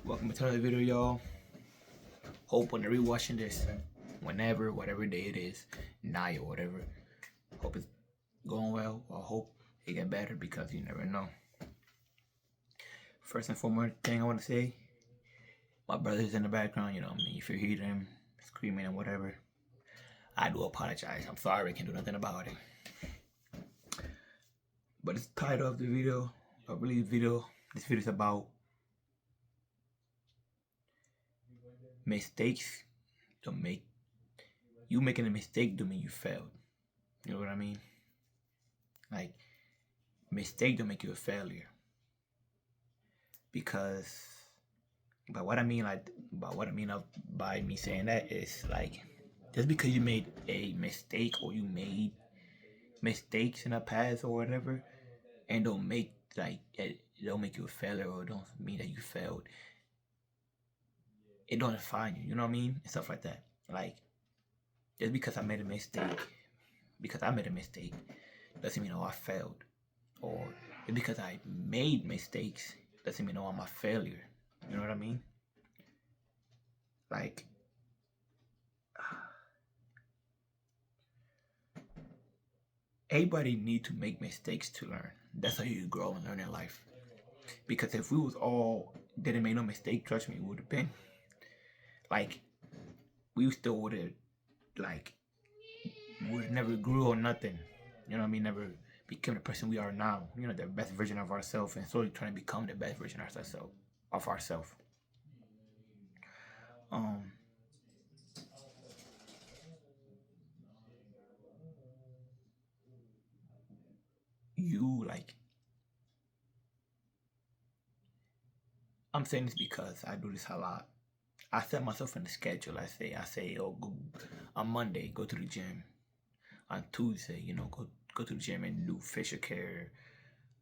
Welcome to another video, y'all. Hope when you're rewatching this, whenever, whatever day it is, night or whatever, hope it's going well. I hope it get better because you never know. First and foremost thing I want to say, my brother's in the background, you know what I mean? If you hear them screaming and whatever, I do apologize. I'm sorry, I can't do nothing about it. But it's the title of the video, this video is about mistakes don't make you making a mistake don't mean you failed. You know what I mean? Like, mistake don't make you a failure. Because by what I mean by me saying that is like, just because you made a mistake or you made mistakes in the past or whatever, and don't make it don't make you a failure or don't mean that you failed. It don't define you, you know what I mean? And stuff like that. Like, just because I made a mistake, doesn't mean I failed. Or just because I made mistakes doesn't mean I'm a failure. You know what I mean? Like, everybody need to make mistakes to learn. That's how you grow and learn in life. Because if we was all didn't make no mistake, trust me, we would have been like, we still would have never grew or nothing. You know what I mean? Never became the person we are now. You know, the best version of ourselves, and slowly trying to become the best version of ourselves. You like, I'm saying this because I do this a lot. I set myself in the schedule. I say, oh, go, on Monday, go to the gym. On Tuesday, go to the gym and do facial care.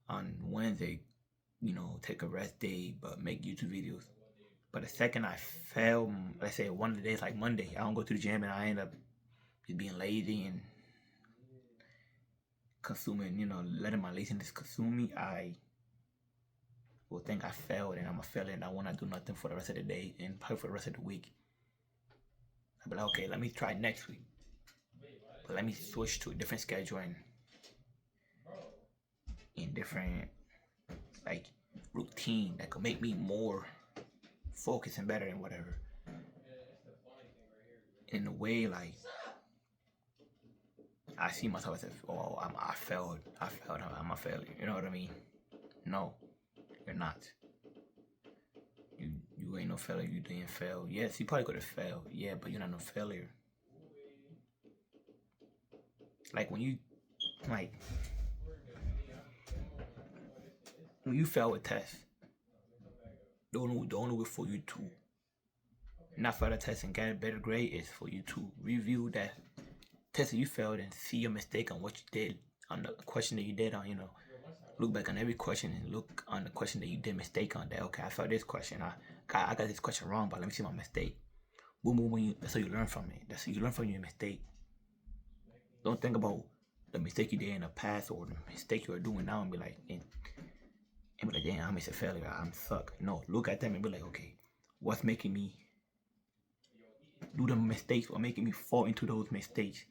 On Wednesday, take a rest day, but make YouTube videos. But the second I fail, let's say one of the days like Monday, I don't go to the gym and I end up just being lazy and consuming, letting my laziness consume me, I will think I failed and I'm a failure and I want to do nothing for the rest of the day and probably for the rest of the week. I'll be like, okay, let me try next week. But let me switch to a different schedule and in different routine that could make me more focused and better and whatever. In a way, like, I see myself as oh, I failed, I'm a failure. You know what I mean? No, you're not. You ain't no failure. You didn't fail. Yes, you probably could have failed. Yeah, but you're not no failure. Like when you fail a test, the only way for you to not fail the test and get a better grade is for you to review that test that you failed and see your mistake on what you did on the question that you did on. Look back on every question and look on the question that you did mistake on. That okay, I failed this question. I got this question wrong, but let me see my mistake. Boom, boom, boom. That's how you learn from it. That's how you learn from your mistake. Don't think about the mistake you did in the past or the mistake you are doing now and be like, damn, I'm a failure. I'm suck. No, look at them and be like, okay, what's making me do the mistakes or making me fall into those mistakes?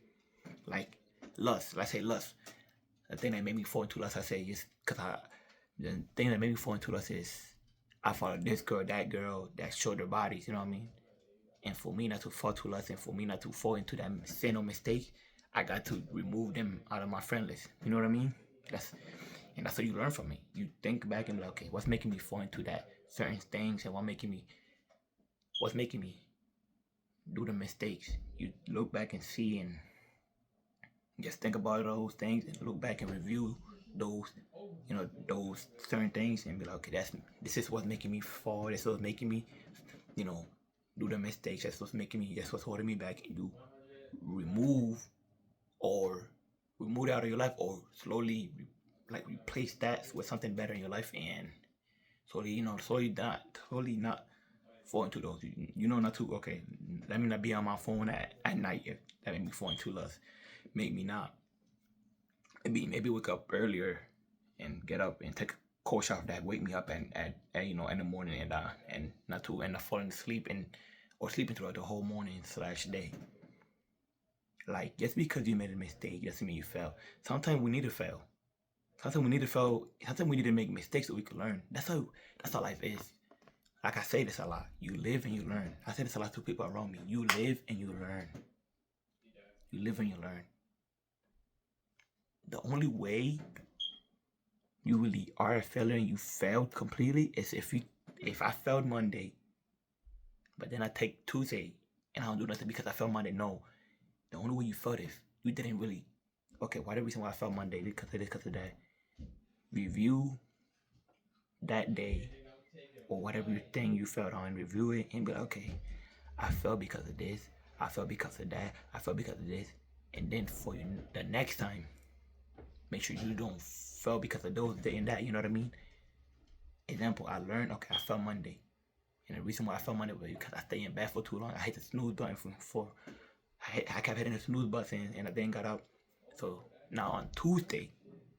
Like lust. Let's say lust. The thing that made me fall into lust, I say, is because the thing that made me fall into lust is I followed this girl, that showed their bodies. You know what I mean? And for me not to fall to lust and for me not to fall into that sin or mistake, I got to remove them out of my friend list. You know what I mean? That's how you learn from it. You think back and be like, okay, what's making me fall into that certain things and what's making me do the mistakes? You look back and see and just think about those things and look back and review those certain things and be like, okay, this is what's making me fall. This is what's making me, do the mistakes. That's what's holding me back. And you remove it out of your life, or slowly replace that with something better in your life, and slowly not fall into those. Not to, okay, let me not be on my phone at night if that made me fall into lust. Make me not. Maybe wake up earlier and get up and take cold shower that wake me up and you know in the morning and not to end up falling asleep and or sleeping throughout the whole morning slash day. Like just because you made a mistake doesn't mean you fail. Sometimes we need to fail. Sometimes we need to fail. Sometimes we need to make mistakes so we can learn. That's how life is. Like I say this a lot. You live and you learn. I say this a lot to people around me. You live and you learn. You live and you learn. The only way you really are a failure and you failed completely is if I failed Monday, but then I take Tuesday and I don't do nothing because I failed Monday. No. The only way you failed is you didn't really. Okay, why the reason why I failed Monday? Because of this, because of that. Review that day or whatever thing you failed on. Review it and be like, okay, I failed because of this. I failed because of that. I failed because of this. And then for you, the next time, make sure you don't fail because of those, day and that. You know what I mean? Example, I learned, okay, I failed Monday. And the reason why I failed Monday was because I stayed in bed for too long. I hit the snooze button I kept hitting the snooze button and I then got up. So now on Tuesday,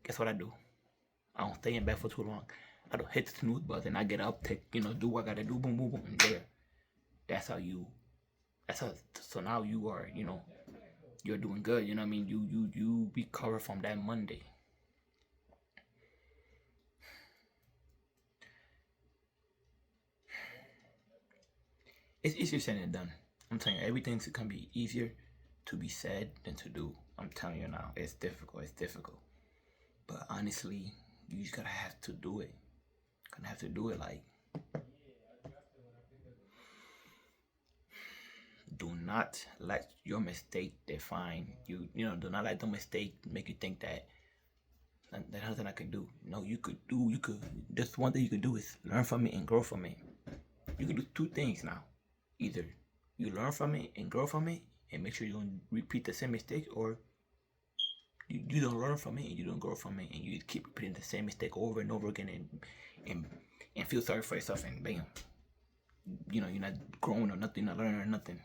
guess what I do? I don't stay in bed for too long. I don't hit the snooze button. I get up, do what I gotta do, boom, boom, boom, and there. That's how. So now you are, you're doing good. You know what I mean? You recover from that Monday. It's easier said than done. I'm telling you, everything's gonna be easier to be said than to do. I'm telling you now, it's difficult. It's difficult. But honestly, you just gotta have to do it. Gonna have to do it. Like, do not let your mistake define you. Do not let the mistake make you think that there's nothing I can do. No, you could. Just one thing you could do is learn from it and grow from it. You can do two things now. Either you learn from it and grow from it and make sure you don't repeat the same mistake, or you don't learn from it and you don't grow from it and you keep repeating the same mistake over and over again and feel sorry for yourself and bam. You're not growing or nothing, you're not learning or nothing.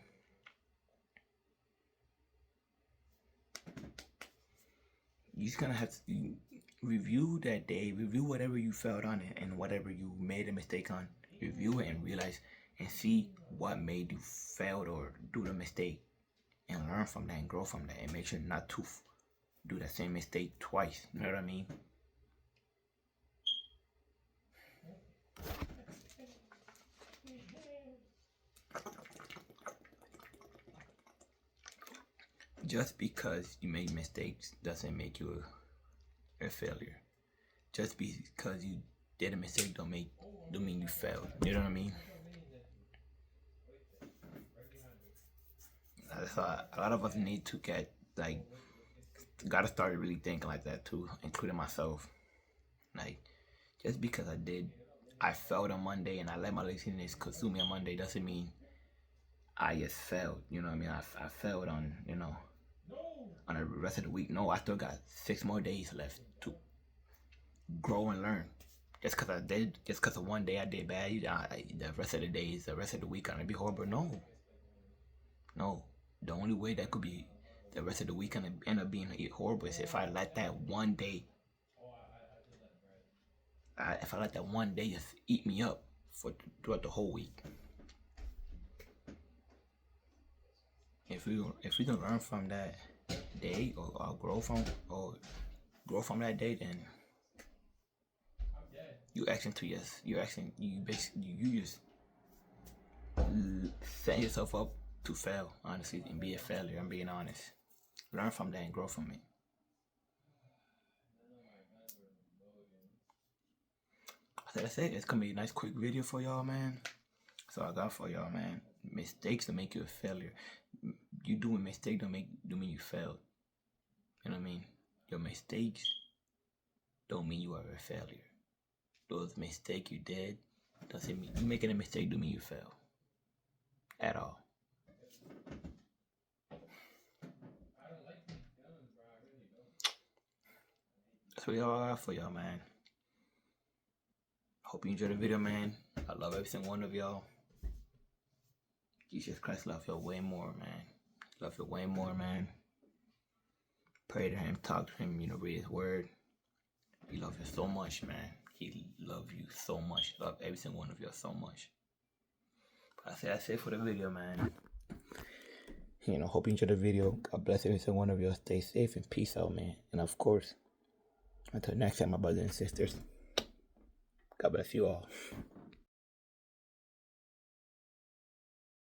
You just gonna have to review that day, review whatever you failed on it and whatever you made a mistake on. Review it and realize and see what made you fail or do the mistake and learn from that and grow from that and make sure not to do the same mistake twice. You know what I mean? Just because you made mistakes doesn't make you a failure. Just because you did a mistake don't mean you failed. You know what I mean? So a lot of us need to gotta start really thinking like that too, including myself. Like, just because I failed on Monday and I let my laziness consume me on Monday doesn't mean I just failed. You know what I mean? I failed on the rest of the week. No, I still got 6 more days left to grow and learn. Just because of one day I did bad, the rest of the days, the rest of the week, I'm gonna be horrible. No. The only way that could be the rest of the week gonna end up being horrible is if I let that one day, just eat me up throughout the whole week. If we don't learn from that day or grow from that day, then you just set yourself up to fail, honestly, and be a failure. I'm being honest. Learn from that and grow from it. So that's it. It's gonna be a nice quick video for y'all, man. So I got for y'all, man. Mistakes don't make you a failure. You doing mistake don't mean you failed. You know what I mean? Your mistakes don't mean you are a failure. Those mistakes you did doesn't mean you making a mistake don't mean you fail. At all. That's what y'all got for y'all, man. Hope you enjoyed the video, man. I love every single one of y'all. Jesus Christ love you way more, man. Love you way more, man. Pray to him, talk to him, read his word. He loves you so much, man. He loves you so much. Love every single one of you so much. But I say that's it for the video, man. Hope you enjoyed the video. God bless every single one of you. Stay safe and peace out, man. And of course, until next time, my brothers and sisters, God bless you all.